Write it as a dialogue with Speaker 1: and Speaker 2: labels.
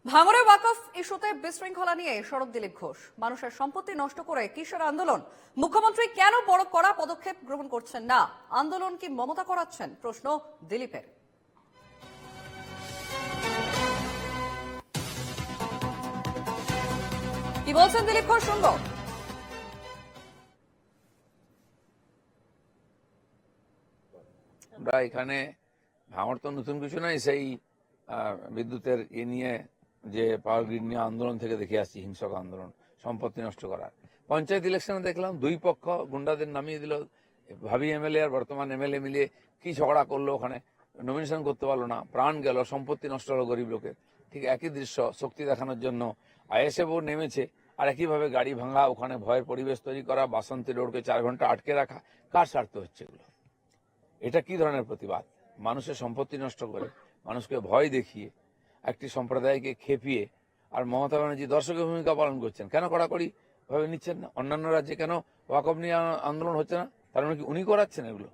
Speaker 1: ভাঙড়ে ওয়াকফ ইস্যুতে বিশৃঙ্খলা নিয়ে সরব দিলীপ ঘোষ। মানুষের সম্পত্তি নষ্ট করে কিসের আন্দোলন? মুখ্যমন্ত্রী কেন বড় কড়া পদক্ষেপ গ্রহণ করছেন না? আন্দোলন কি মমতা করাচ্ছেন? প্রশ্ন দিলীপের। কি বলছেন দিলীপ ঘোষ, শুনবো।
Speaker 2: আমরা এখানে ভাঙড় তো নতুন কিছু নয়, সেই বিদ্যুতের নিয়ে যে পাওয়ার গ্রিড নিয়ে আন্দোলন থেকে দেখে আসছি, হিংসক আন্দোলন, সম্পত্তি নষ্ট করার। পঞ্চায়েত ইলেকশনে দেখলাম দুই পক্ষ গুন্ডাদের নামিয়ে দিল, ভাবি এমএলএ আর বর্তমান এমএলএ মিলিয়ে কি ঝগড়া করলো, ওখানে নমিনেশন করতে পারলো না, প্রাণ গেল, সম্পত্তি নষ্ট হলো গরিব লোকের। ঠিক একই দৃশ্য শক্তি দেখানোর জন্য আইএসএফও নেমেছে, আর একইভাবে গাড়ি ভাঙা, ওখানে ভয়ের পরিবেশ তৈরি করা, বাসন্তী রোডকে 4 ঘন্টা আটকে রাখা। কার স্বার্থ হচ্ছে এগুলো? এটা কি ধরনের প্রতিবাদ? মানুষের সম্পত্তি নষ্ট করে, মানুষকে ভয় দেখিয়ে, একটি সম্প্রদায়কে খেপিয়ে। আর মমতা ব্যানার্জি দর্শকের ভূমিকা পালন করছেন, কেন কড়াকড়ি ভাবে নিচ্ছেন না? অন্যান্য রাজ্যে কেন ওয়াকফ নিয়ে আন্দোলন হচ্ছে না? তার মানে কি উনি করাচ্ছেন এগুলো?